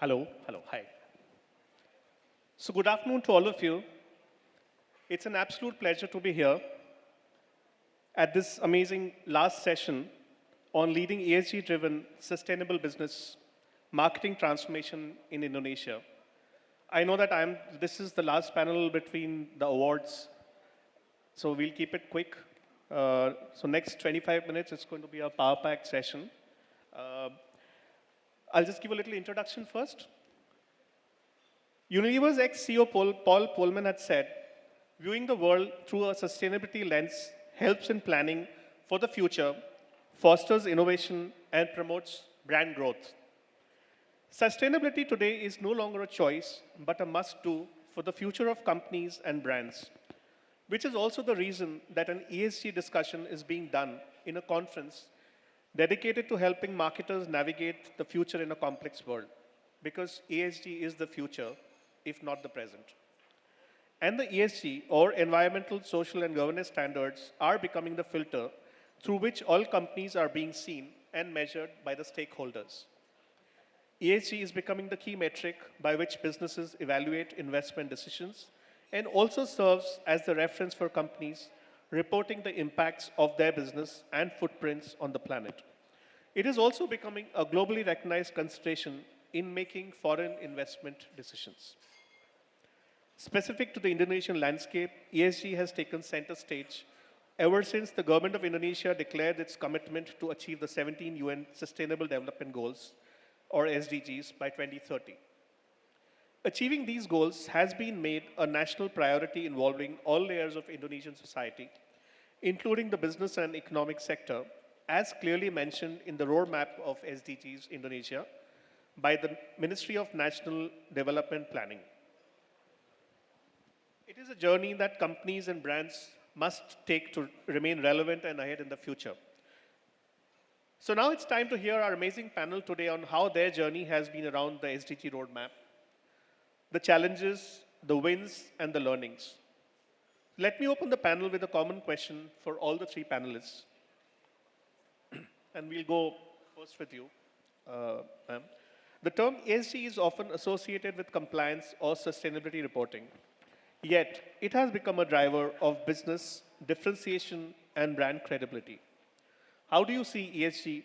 Hi. So good afternoon to all of you. It's an absolute pleasure to be here at this amazing last session on leading ESG-driven sustainable business marketing transformation in Indonesia. I know that this is the last panel between the awards, so we'll keep it quick. So next 25 minutes, it's going to be a power-packed session. Uh, I'll just give a little introduction first. Unilever's ex-CEO Paul Polman had said, viewing the world through a sustainability lens helps in planning for the future, fosters innovation, and promotes brand growth. Sustainability today is no longer a choice, but a must-do for the future of companies and brands, which is also the reason that an ESG discussion is being done in a conference dedicated to helping marketers navigate the future in a complex world, because ESG is the future, if not the present. And the ESG, or environmental, social, and governance standards, are becoming the filter through which all companies are being seen and measured by the stakeholders. ESG is becoming the key metric by which businesses evaluate investment decisions and also serves as the reference for companies reporting the impacts of their business and footprints on the planet. It is also becoming a globally recognized consideration in making foreign investment decisions. Specific to the Indonesian landscape, ESG has taken center stage ever since the government of Indonesia declared its commitment to achieve the 17 UN Sustainable Development Goals, or SDGs, by 2030. Achieving these goals has been made a national priority involving all layers of Indonesian society, including the business and economic sector, as clearly mentioned in the roadmap of SDGs Indonesia by the Ministry of National Development Planning. It is a journey that companies and brands must take to remain relevant and ahead in the future. So now it's time to hear our amazing panel today on how their journey has been around the SDG roadmap, the challenges, the wins, and the learnings. Let me open the panel with a common question for all the three panelists. And we'll go first with you, ma'am. The term ESG is often associated with compliance or sustainability reporting. Yet, it has become a driver of business differentiation and brand credibility. How do you see ESG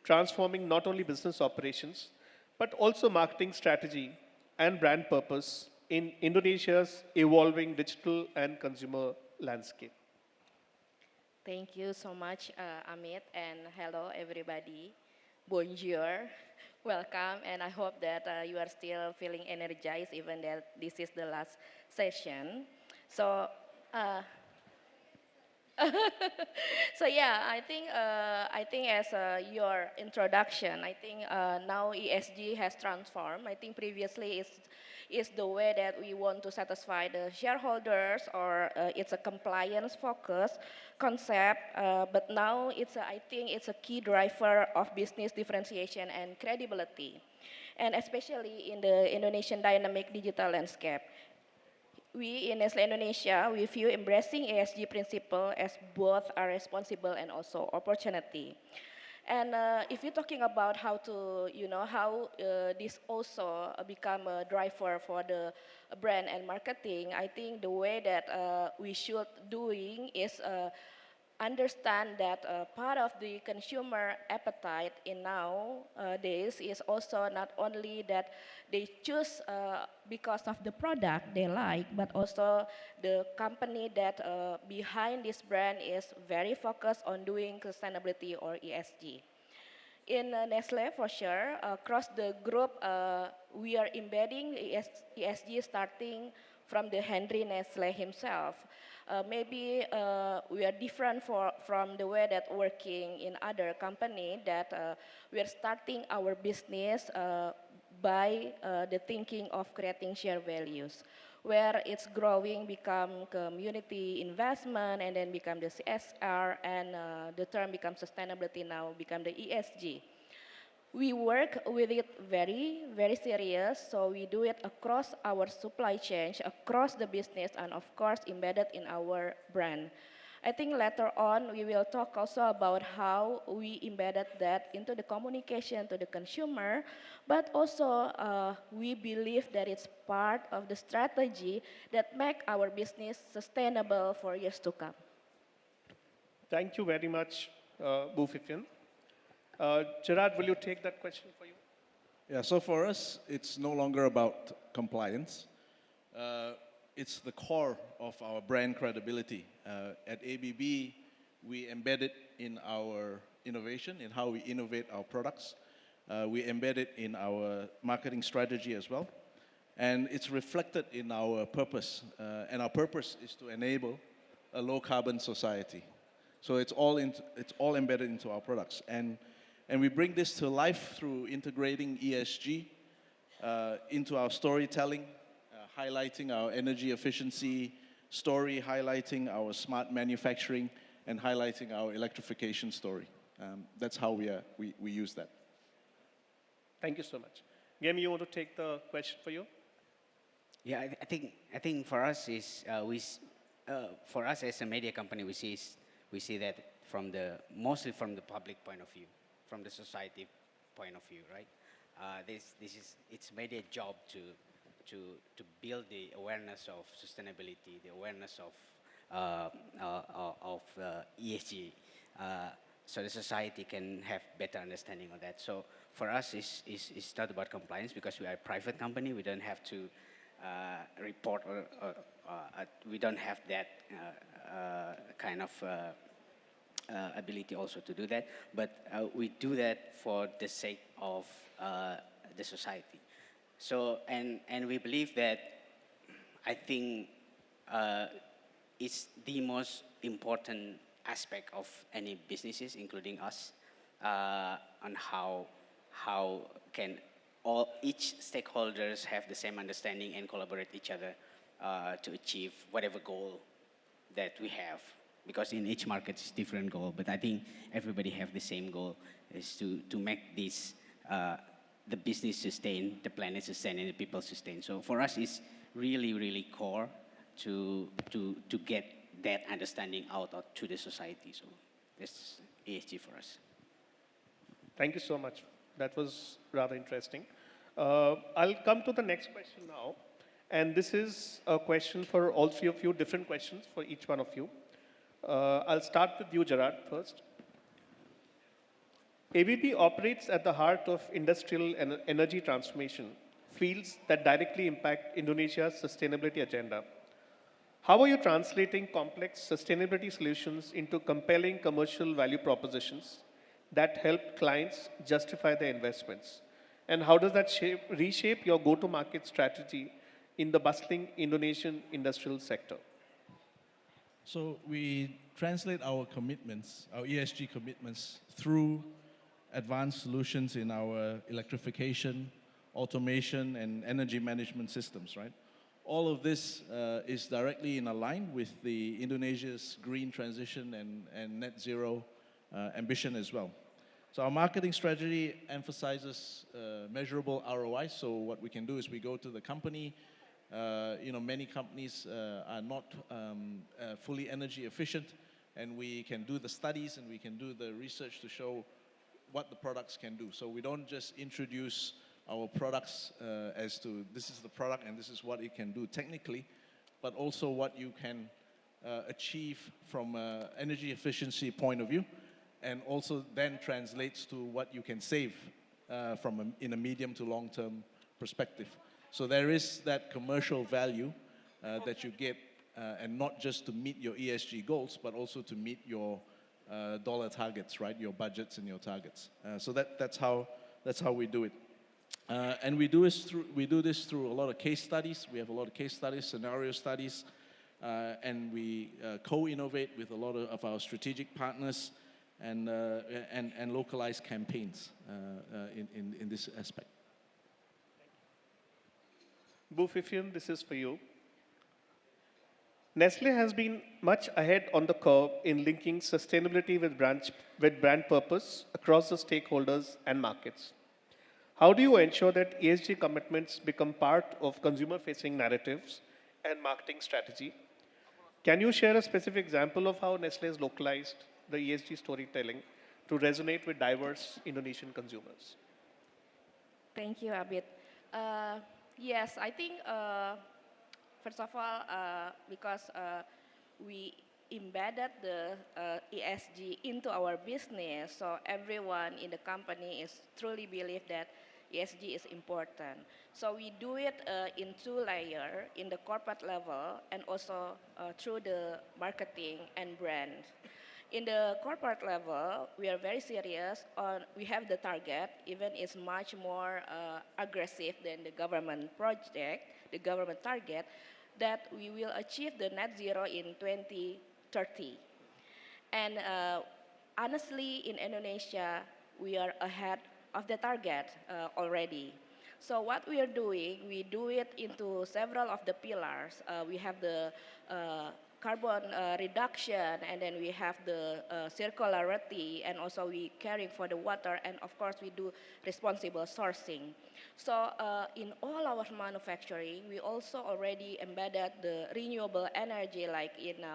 transforming not only business operations, but also marketing strategy and brand purpose in Indonesia's evolving digital and consumer landscape? Thank you so much, Amit, and hello, everybody. Bonjour, welcome, and I hope that you are still feeling energized, even that this is the last session. So, uh, so yeah, I think as your introduction, I think now ESG has transformed. I think previously is the way that we want to satisfy the shareholders, or it's a compliance focus concept. But now I think it's a key driver of business differentiation and credibility, and especially in the Indonesian dynamic digital landscape. We in Nestle Indonesia, we view embracing ESG principle as both a responsible and also opportunity. And if you're talking about how to, how this also become a driver for the brand and marketing, I think the way that we should doing is understand that part of the consumer appetite in nowadays is also not only that they choose because of the product they like, but also the company that behind this brand is very focused on doing sustainability or ESG. In Nestle, for sure, across the group, we are embedding ESG starting from the Henry Nestle himself. Maybe we are different from the way that working in other company that we are starting our business by the thinking of creating shared values, where it's growing become community investment and then become the CSR, and the term becomes sustainability now become the ESG. We work with it very, very serious. So we do it across our supply chain, across the business, and of course embedded in our brand. I think later on we will talk also about how we embedded that into the communication to the consumer, but also we believe that it's part of the strategy that make our business sustainable for years to come. Thank you very much, Bu Vivian. Gerard, will you take that question for you? Yeah, so for us, it's no longer about compliance. It's the core of our brand credibility. At ABB, we embed it in our innovation, in how we innovate our products. We embed it in our marketing strategy as well. And it's reflected in our purpose. And our purpose is to enable a low carbon society. So it's all embedded into our products. And we bring this to life through integrating ESG into our storytelling, highlighting our energy efficiency story, highlighting our smart manufacturing, and highlighting our electrification story. That's how we use that. Thank you so much. Game, you want to take the question for you? Yeah, I think for us is for us as a media company, we see that mostly from the public point of view, from the society point of view, right? It's media job to build the awareness of sustainability, the awareness of ESG, so the society can have better understanding of that. So for us, it's not about compliance because we are a private company. We don't have to report or we don't have that kind of ability also to do that. But we do that for the sake of the society. So and we believe that I think it's the most important aspect of any businesses, including us, on how can each stakeholders have the same understanding and collaborate each other to achieve whatever goal that we have. Because in each market it's different goal, but I think everybody have the same goal, is to make this the business sustain, the planet sustain, and the people sustain. So for us, it's really core to get that understanding out to the society. So that's ESG for us. Thank you so much. That was rather interesting. I'll come to the next question now. And this is a question for all three of you, different questions for each one of you. I'll start with you, Gerard, first. ABB operates at the heart of industrial and energy transformation, fields that directly impact Indonesia's sustainability agenda. How are you translating complex sustainability solutions into compelling commercial value propositions that help clients justify their investments? And how does that reshape your go-to-market strategy in the bustling Indonesian industrial sector? So we translate our commitments, our ESG commitments, through advanced solutions in our electrification, automation, and energy management systems, right? All of this is directly in line with the Indonesia's green transition and net zero ambition as well. So our marketing strategy emphasizes measurable ROI. So what we can do is we go to the company. Many companies are not fully energy efficient, and we can do the studies and we can do the research to show what the products can do. So we don't just introduce our products as to this is the product and this is what it can do technically, but also what you can achieve from an energy efficiency point of view, and also then translates to what you can save in a medium to long term perspective. So there is that commercial value that you get, and not just to meet your ESG goals, but also to meet your dollar targets, right? Your budgets and your targets. So that's how we do it. And we do this through a lot of case studies. We have a lot of case studies, scenario studies, and we co-innovate with a lot of our strategic partners and localized campaigns in this aspect. Bu Vivian, this is for you. Nestle has been much ahead on the curve in linking sustainability with brand purpose across the stakeholders and markets. How do you ensure that ESG commitments become part of consumer-facing narratives and marketing strategy? Can you share a specific example of how Nestle has localized the ESG storytelling to resonate with diverse Indonesian consumers? Thank you, Abid. Uh, yes, I think first of all, because we embedded the ESG into our business, so everyone in the company is truly believe that ESG is important. So we do it in two layers, in the corporate level and also through the marketing and brand. In the corporate level, we are very serious on, we have the target, even it's much more aggressive than the government project, the government target, that we will achieve the net zero in 2030. And honestly, in Indonesia, we are ahead of the target already. So what we are doing, we do it into several of the pillars. We have the carbon reduction, and then we have the circularity, and also we caring for the water, and of course we do responsible sourcing. So in all our manufacturing, we also already embedded the renewable energy, like in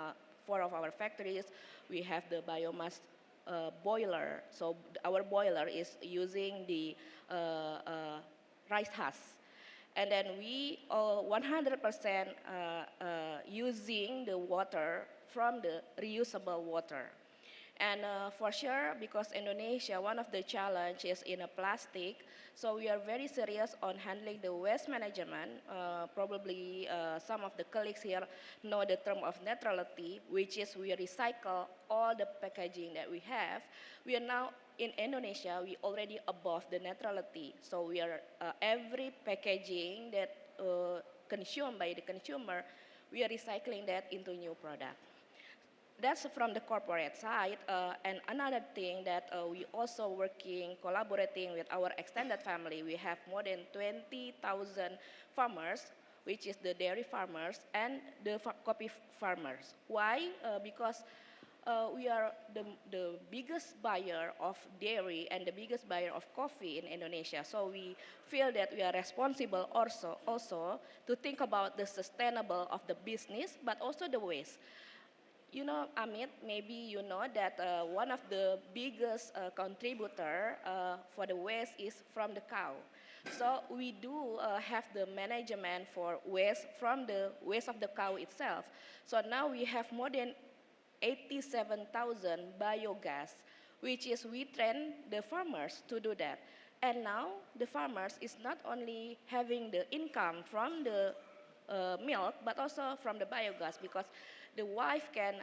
4 of our factories, we have the biomass boiler. So our boiler is using the rice husk. And then we 100% using the water from the reusable water. And for sure, because Indonesia, one of the challenges in a plastic, so we are very serious on handling the waste management. Probably some of the colleagues here know the term of neutrality, which is we recycle all the packaging that we have. We are now in Indonesia, we already above the neutrality. So we are every packaging that consumed by the consumer, we are recycling that into new product. That's from the corporate side. And another thing that we also working, collaborating with our extended family. We have more than 20,000 farmers, which is the dairy farmers and the coffee farmers. Why? Because we are the biggest buyer of dairy and the biggest buyer of coffee in Indonesia. So we feel that we are responsible also to think about the sustainable of the business, but also the waste. You know, Amit, maybe you know that one of the biggest contributor for the waste is from the cow. So we do have the management for waste from the waste of the cow itself. So now we have more than 87,000 biogas, which is we train the farmers to do that. And now the farmers is not only having the income from the milk, but also from the biogas, because the wife can,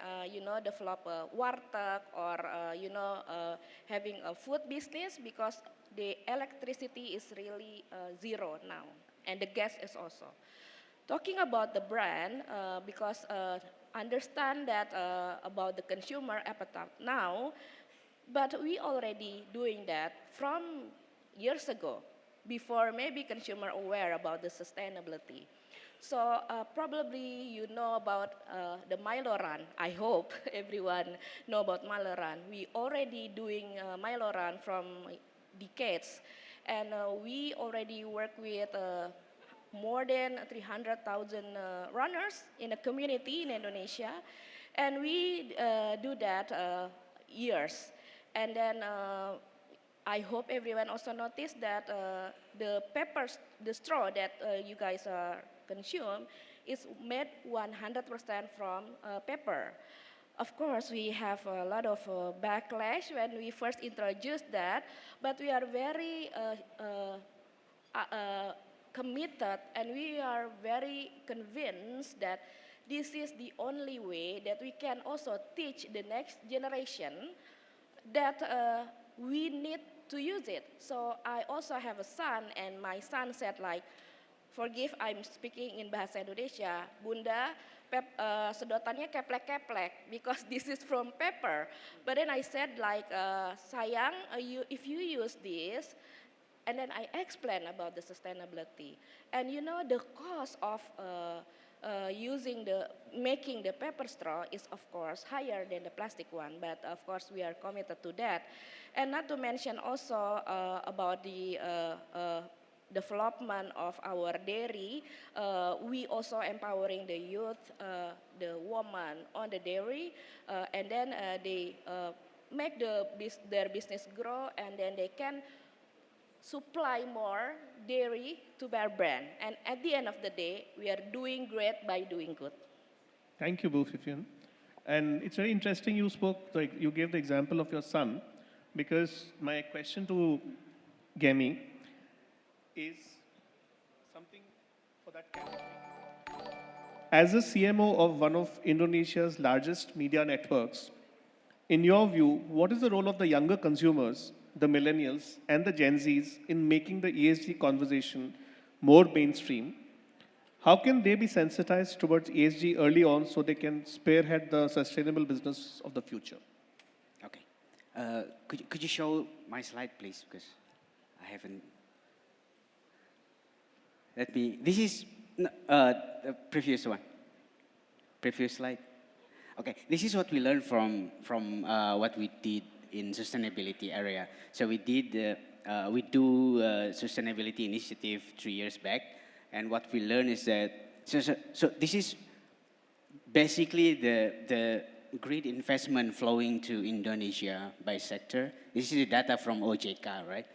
develop a warteg or, having a food business, because the electricity is really zero now, and the gas is also. Talking about the brand, because understand that about the consumer appetite now, but we already doing that from years ago, before maybe consumer aware about the sustainability. So probably you know about the Milo Run. I hope everyone know about Milo Run. We already doing Milo Run from decades, and we already work with more than 300,000 runners in the community in Indonesia, and we do that years. And then I hope everyone also noticed that the papers, the straw that you guys consume is made 100% from paper. Of course, we have a lot of backlash when we first introduced that, but we are very committed, and we are very convinced that this is the only way that we can also teach the next generation that we need to use it. So I also have a son, and my son said like, forgive I'm speaking in bahasa Indonesia, Bunda, sedotannya keplek-keplek because this is from paper. But then I said like, sayang, if you use this, and then I explain about the sustainability. And you know the cost of making the paper straw is of course higher than the plastic one, but of course we are committed to that. And not to mention also about development of our dairy, we also empowering the youth, the woman on the dairy, and then they make their business grow, and then they can supply more dairy to their brand. And at the end of the day, we are doing great by doing good. Thank you, Bu Vivian. And it's very interesting you spoke, like you gave the example of your son, because my question to Gemi is something for that category. As a CMO of one of Indonesia's largest media networks, in your view, what is the role of the younger consumers, the millennials, and the Gen Zs in making the ESG conversation more mainstream? How can they be sensitized towards ESG early on so they can spearhead the sustainable business of the future? Okay. Could you show my slide, please? Because I haven't. This is the previous one. Previous slide. Okay. This is what we learned from what we did in sustainability area. So we do sustainability initiative 3 years back. And what we learned is that, so this is basically the great investment flowing to Indonesia by sector. This is the data from OJK, right?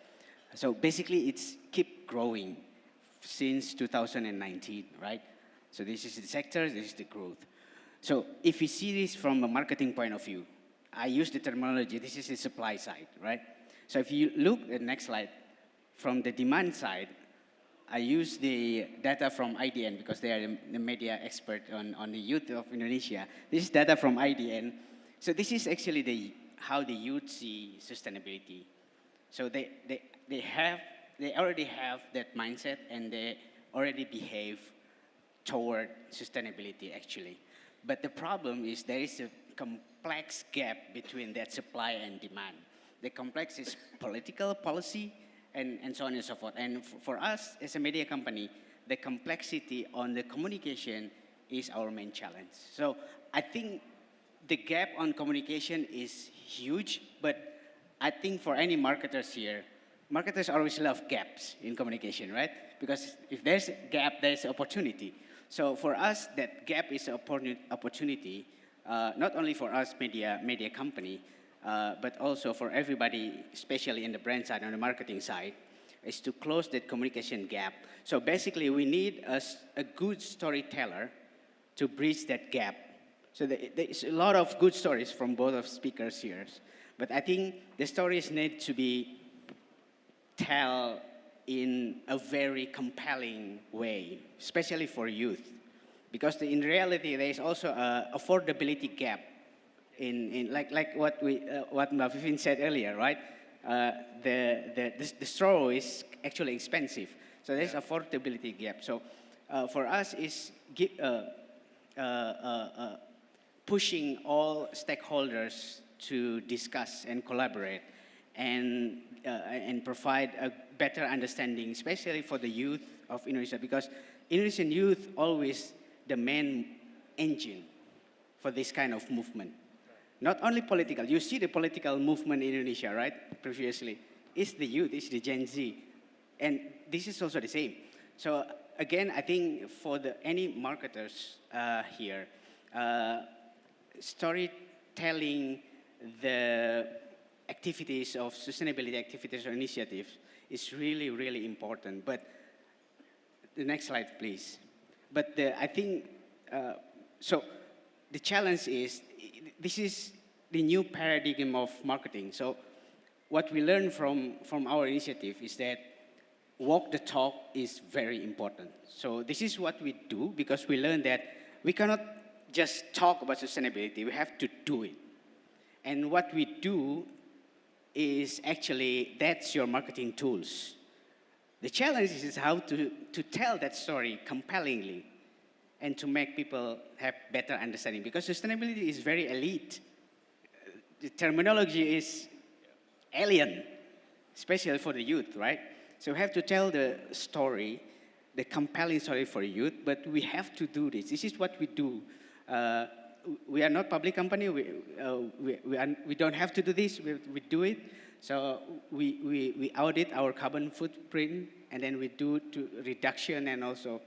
So basically it's keep growing since 2019, right? So this is the sector, this is the growth. So if you see this from a marketing point of view, I use the terminology, this is the supply side, right? So if you look at the next slide, from the demand side, I use the data from IDN because they are the media expert on the youth of Indonesia. This is data from IDN. So this is actually how the youth see sustainability. So they already have that mindset and they already behave toward sustainability actually. But the problem is there is a complex gap between that supply and demand. The complex is political policy, and so on and so forth. And for us, as a media company, the complexity on the communication is our main challenge. So I think the gap on communication is huge, but I think for any marketers here, marketers always love gaps in communication, right? Because if there's a gap, there's opportunity. So for us, that gap is an opportunity, not only for us media company, but also for everybody, especially in the brand side and the marketing side, is to close that communication gap. So basically, we need a good storyteller to bridge that gap. So there's a lot of good stories from both of speakers here, but I think the stories need to be told in a very compelling way, especially for youth, because in reality, there is also an affordability gap. Like what Mbak Vivin said earlier, right? The straw is actually expensive, so there's affordability gap. So for us is pushing all stakeholders to discuss and collaborate and provide a better understanding, especially for the youth of Indonesia, because Indonesian youth always the main engine for this kind of movement. Not only political, you see the political movement in Indonesia, right? Previously, it's the youth, it's the Gen Z. And this is also the same. So again, I think for any marketers here, storytelling the activities of sustainability activities or initiatives is really, really important. But the next slide, please. But I think, so the challenge is, this is the new paradigm of marketing. So what we learned from our initiative is that walk the talk is very important. So this is what we do, because we learned that we cannot just talk about sustainability, we have to do it. And what we do is actually, that's your marketing tools. The challenge is how to tell that story compellingly and to make people have better understanding, because sustainability is very elite. The terminology is alien, especially for the youth, right? So we have to tell the story, the compelling story for youth, but we have to do this. This is what we do. We are not public company. We don't have to do this. We do it. So we audit our carbon footprint and then we do to reduction and also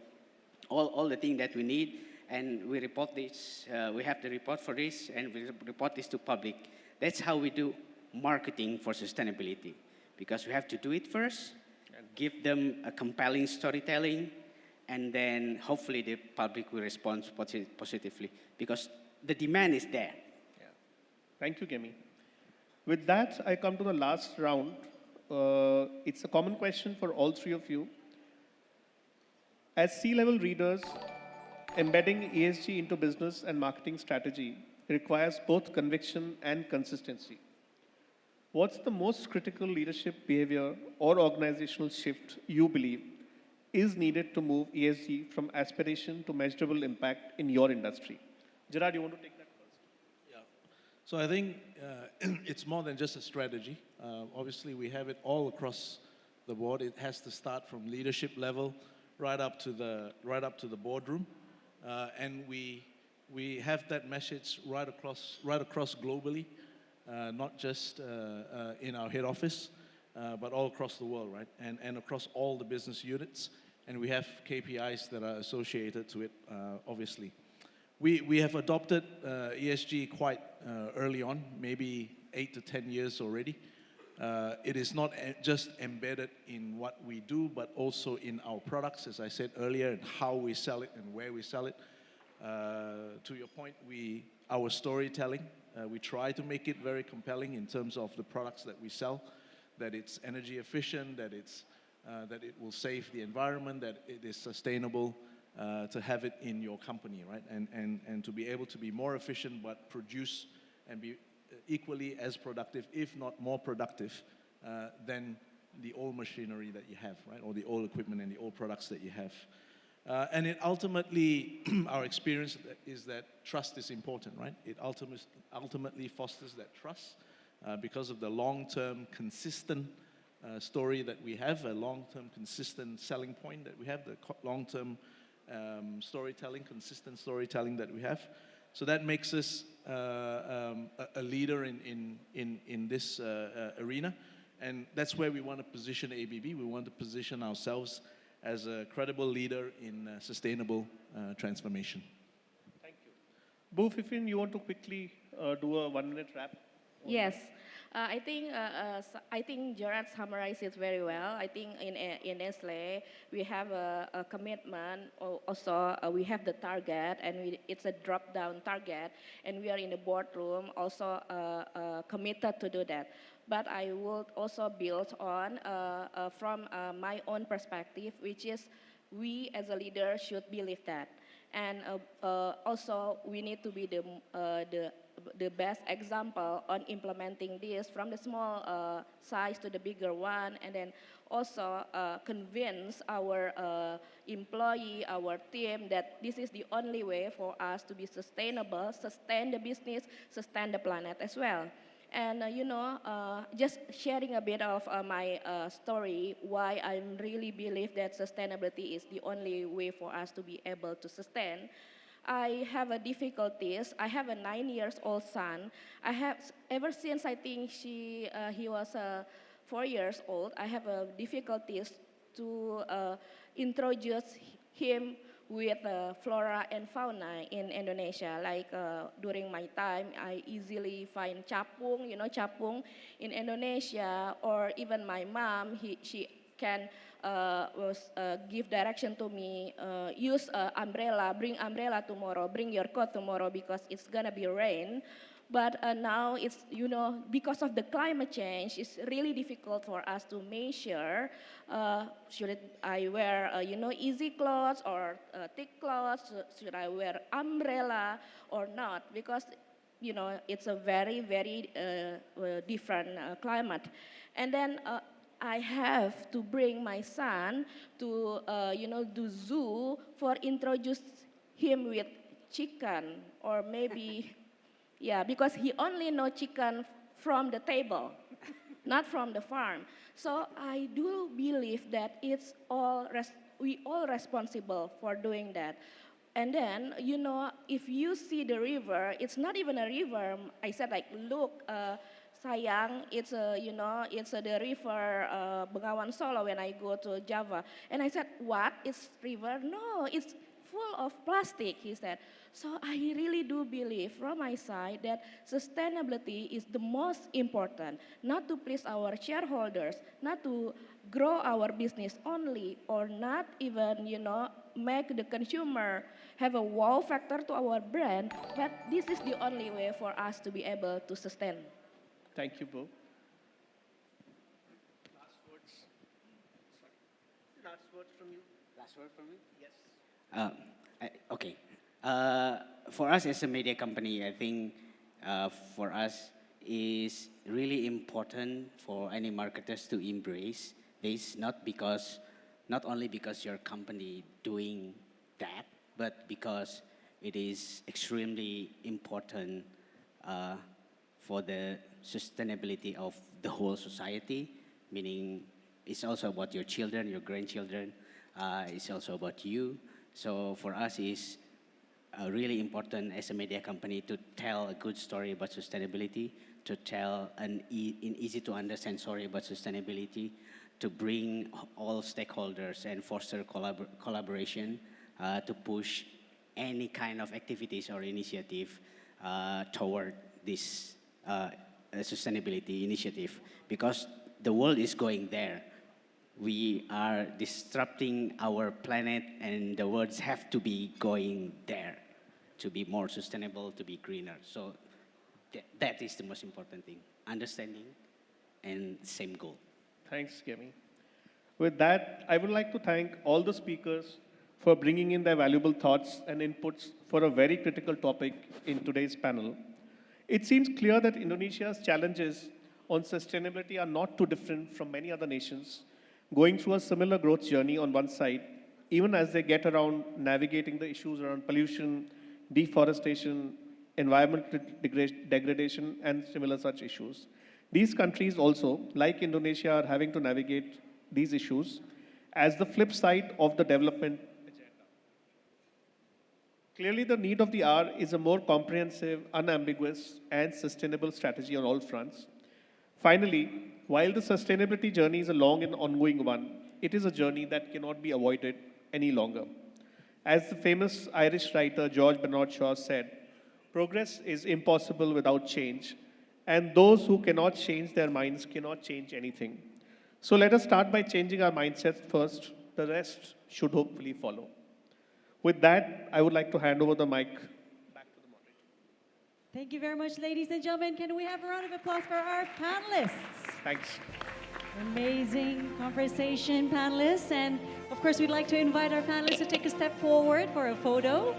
all the things that we need, and we report this. We have the report for this, and we report this to public. That's how we do marketing for sustainability, because we have to do it first, give them a compelling storytelling, and then hopefully the public will respond positively, because the demand is there. Thank you, Gemi. With that, I come to the last round. It's a common question for all three of you. As C-level leaders, embedding ESG into business and marketing strategy requires both conviction and consistency. What's the most critical leadership behavior or organizational shift you believe is needed to move ESG from aspiration to measurable impact in your industry? Gerard, you want to take that first? Yeah. So I think it's more than just a strategy. Obviously, we have it all across the board. It has to start from leadership level right up to the boardroom, and we have that message right across globally, not just in our head office, but all across the world, right? And across all the business units, and we have KPIs that are associated to it, obviously. We have adopted ESG quite early on, maybe 8 to 10 years already. It is not just embedded in what we do, but also in our products, as I said earlier, and how we sell it and where we sell it. To your point, our storytelling, we try to make it very compelling in terms of the products that we sell, that it's energy efficient, that it will save the environment, that it is sustainable, to have it in your company, right? And to be able to be more efficient, but produce and be equally as productive, if not more productive, than the old machinery that you have, right? Or the old equipment and the old products that you have. And it ultimately, our experience is that trust is important, right? It ultimately fosters that trust because of the long-term consistent story that we have, a long-term consistent selling point that we have, the long-term storytelling, consistent storytelling that we have. So that makes us a leader in this arena. And that's where we want to position ABB. We want to position ourselves as a credible leader in sustainable transformation. Thank you. Bu Fifin, you want to quickly do a 1-minute wrap? Yes, I think Gerard summarized it very well. I think in Nestle we have a commitment. Also, we have the target, and it's a drop-down target, and we are in the boardroom also committed to do that. But I would also build on from my own perspective, which is we as a leader should believe that, and also we need to be the best example on implementing this from the small size to the bigger one, and then also convince our employee, our team, that this is the only way for us to be sustainable, sustain the business, sustain the planet as well. And just sharing a bit of my story, why I really believe that sustainability is the only way for us to be able to sustain. I have a difficulties. I have a 9-year-old son. I have, ever since I think he was 4 years old, I have difficulties to introduce him with flora and fauna in Indonesia. Like during my time, I easily find capung, capung in Indonesia, or even my mom, she can give direction to me, use umbrella, bring umbrella tomorrow, bring your coat tomorrow because it's gonna be rain. But now it's, because of the climate change, it's really difficult for us to measure, should I wear, easy clothes or thick clothes, should I wear umbrella or not, because, it's a very, very different climate. And then I have to bring my son to, do zoo for introduce him with chicken, or maybe, yeah, because he only know chicken from the table, not from the farm. So I do believe that it's we all responsible for doing that. And then, if you see the river, it's not even a river. I said, like, look, sayang, it's the river Bengawan Solo when I go to Java. And I said, what? It's river? No, it's full of plastic, he said. So I really do believe from my side that sustainability is the most important, not to please our shareholders, not to grow our business only, or not even, make the consumer have a wow factor to our brand, but this is the only way for us to be able to sustain. Thank you, Bo. Last words. Sorry. Last words from you. Last word from me? Yes. Okay. For us as a media company, I think for us is really important for any marketers to embrace this, not only because your company doing that, but because it is extremely important for the sustainability of the whole society, meaning it's also about your children, your grandchildren, it's also about you. So for us, it's really important as a media company to tell a good story about sustainability, to tell an easy to understand story about sustainability, to bring all stakeholders and foster collaboration to push any kind of activities or initiative toward this sustainability initiative, because the world is going there. We are disrupting our planet, and the worlds have to be going there to be more sustainable, to be greener. So that is the most important thing, understanding and same goal. Thanks, Gemi. With that, I would like to thank all the speakers for bringing in their valuable thoughts and inputs for a very critical topic in today's panel. It seems clear that Indonesia's challenges on sustainability are not too different from many other nations, going through a similar growth journey on one side, even as they get around navigating the issues around pollution, deforestation, environmental degradation, and similar such issues. These countries also, like Indonesia, are having to navigate these issues as the flip side of the development agenda. Clearly, the need of the hour is a more comprehensive, unambiguous, and sustainable strategy on all fronts. Finally, while the sustainability journey is a long and ongoing one, it is a journey that cannot be avoided any longer. As the famous Irish writer George Bernard Shaw said, progress is impossible without change, and those who cannot change their minds cannot change anything. So let us start by changing our mindsets first. The rest should hopefully follow. With that, I would like to hand over the mic back to the moderator. Thank you very much, ladies and gentlemen. Can we have a round of applause for our panelists? Thanks. Amazing conversation, panelists. And of course, we'd like to invite our panelists to take a step forward for a photo.